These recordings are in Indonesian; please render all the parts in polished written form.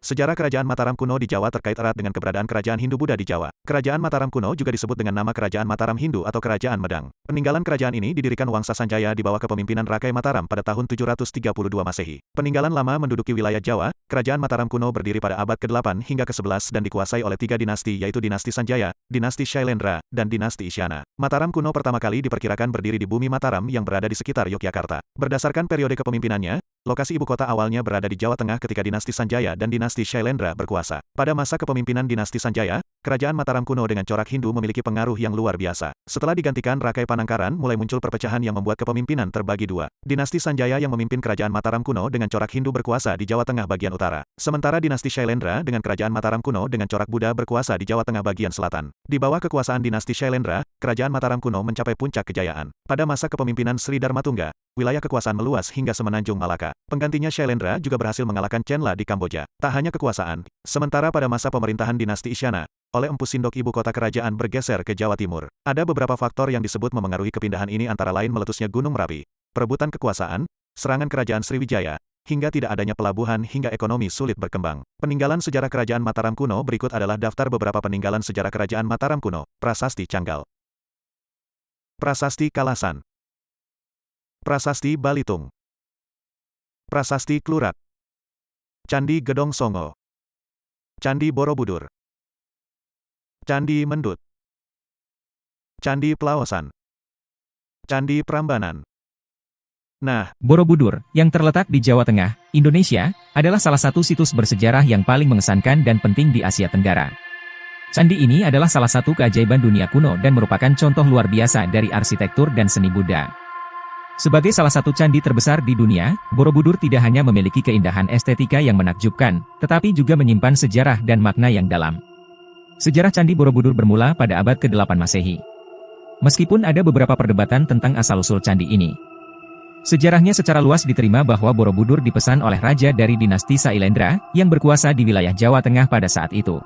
Sejarah Kerajaan Mataram kuno di Jawa terkait erat dengan keberadaan kerajaan Hindu-Buddha di Jawa. Kerajaan Mataram kuno juga disebut dengan nama Kerajaan Mataram Hindu atau Kerajaan Medang. Peninggalan kerajaan ini didirikan Wangsa Sanjaya di bawah kepemimpinan Rakai Mataram pada tahun 732 Masehi. Peninggalan lama menduduki wilayah Jawa. Kerajaan Mataram kuno berdiri pada abad ke-8 hingga ke-11 dan dikuasai oleh 3 dinasti yaitu Dinasti Sanjaya, Dinasti Shailendra, dan Dinasti Isyana. Mataram kuno pertama kali diperkirakan berdiri di bumi Mataram yang berada di sekitar Yogyakarta. Berdasarkan periode kepemimpinannya, lokasi ibu kota awalnya berada di Jawa Tengah ketika Dinasti Sanjaya dan Dinasti Shailendra berkuasa. Pada masa kepemimpinan Dinasti Sanjaya, Kerajaan Mataram kuno dengan corak Hindu memiliki pengaruh yang luar biasa. Setelah digantikan Rakai Panangkaran, mulai muncul perpecahan yang membuat kepemimpinan terbagi dua. Dinasti Sanjaya yang memimpin Kerajaan Mataram kuno dengan corak Hindu berkuasa di Jawa Tengah bagian utara. Sementara Dinasti Shailendra dengan Kerajaan Mataram kuno dengan corak Buddha berkuasa di Jawa Tengah bagian selatan. Di bawah kekuasaan Dinasti Shailendra, Kerajaan Mataram kuno mencapai puncak kejayaan. Pada masa kepemimpinan Sri Dharmatungga, wilayah kekuasaan meluas hingga semenanjung Malaka. Penggantinya Shailendra juga berhasil mengalahkan Chenla di Kamboja. Tak hanya kekuasaan, sementara pada masa pemerintahan Dinasti Isyana, oleh Empu Sindok ibu kota kerajaan bergeser ke Jawa Timur. Ada beberapa faktor yang disebut memengaruhi kepindahan ini antara lain meletusnya Gunung Merapi, perebutan kekuasaan, serangan kerajaan Sriwijaya, hingga tidak adanya pelabuhan hingga ekonomi sulit berkembang. Peninggalan sejarah Kerajaan Mataram kuno berikut adalah daftar beberapa peninggalan sejarah Kerajaan Mataram kuno. Prasasti Canggal, Prasasti Kalasan, Prasasti Balitung, Prasasti Klurak, Candi Gedong Songo, Candi Borobudur, Candi Mendut, Candi Pelaosan, Candi Prambanan. Nah, Borobudur, yang terletak di Jawa Tengah, Indonesia, adalah salah satu situs bersejarah yang paling mengesankan dan penting di Asia Tenggara. Candi ini adalah salah satu keajaiban dunia kuno dan merupakan contoh luar biasa dari arsitektur dan seni Buddha. Sebagai salah satu candi terbesar di dunia, Borobudur tidak hanya memiliki keindahan estetika yang menakjubkan, tetapi juga menyimpan sejarah dan makna yang dalam. Sejarah Candi Borobudur bermula pada abad ke-8 Masehi. Meskipun ada beberapa perdebatan tentang asal-usul candi ini, sejarahnya secara luas diterima bahwa Borobudur dipesan oleh raja dari dinasti Sailendra, yang berkuasa di wilayah Jawa Tengah pada saat itu.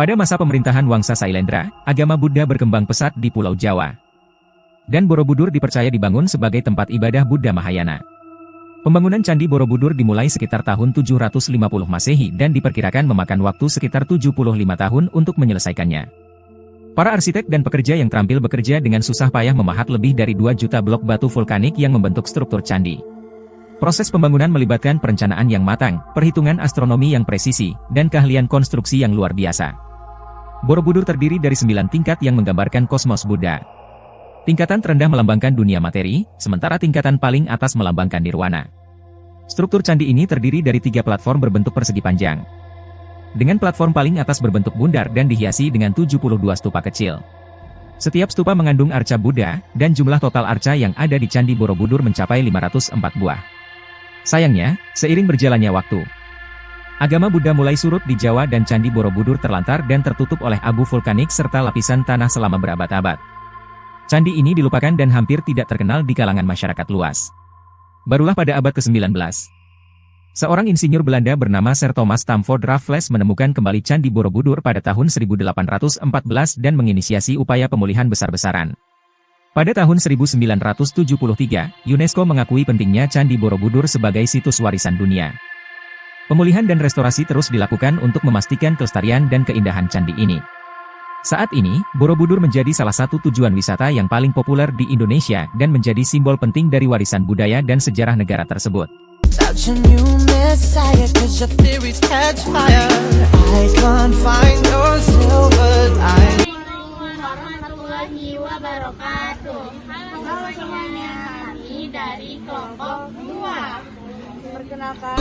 Pada masa pemerintahan Wangsa Sailendra, agama Buddha berkembang pesat di Pulau Jawa. Dan Borobudur dipercaya dibangun sebagai tempat ibadah Buddha Mahayana. Pembangunan Candi Borobudur dimulai sekitar tahun 750 Masehi dan diperkirakan memakan waktu sekitar 75 tahun untuk menyelesaikannya. Para arsitek dan pekerja yang terampil bekerja dengan susah payah memahat lebih dari 2 juta blok batu vulkanik yang membentuk struktur candi. Proses pembangunan melibatkan perencanaan yang matang, perhitungan astronomi yang presisi, dan keahlian konstruksi yang luar biasa. Borobudur terdiri dari 9 tingkat yang menggambarkan kosmos Buddha. Tingkatan terendah melambangkan dunia materi, sementara tingkatan paling atas melambangkan nirwana. Struktur candi ini terdiri dari 3 platform berbentuk persegi panjang. Dengan platform paling atas berbentuk bundar dan dihiasi dengan 72 stupa kecil. Setiap stupa mengandung arca Buddha, dan jumlah total arca yang ada di Candi Borobudur mencapai 504 buah. Sayangnya, seiring berjalannya waktu, agama Buddha mulai surut di Jawa dan Candi Borobudur terlantar dan tertutup oleh abu vulkanik serta lapisan tanah selama berabad-abad. Candi ini dilupakan dan hampir tidak terkenal di kalangan masyarakat luas. Barulah pada abad ke-19, seorang insinyur Belanda bernama Sir Thomas Stamford Raffles menemukan kembali Candi Borobudur pada tahun 1814 dan menginisiasi upaya pemulihan besar-besaran. Pada tahun 1973, UNESCO mengakui pentingnya Candi Borobudur sebagai situs warisan dunia. Pemulihan dan restorasi terus dilakukan untuk memastikan kelestarian dan keindahan candi ini. Saat ini, Borobudur menjadi salah satu tujuan wisata yang paling populer di Indonesia dan menjadi simbol penting dari warisan budaya dan sejarah negara tersebut. Warahmatullahi wabarakatuh. Halo semuanya, kami dari kelompok 2. Perkenalkan.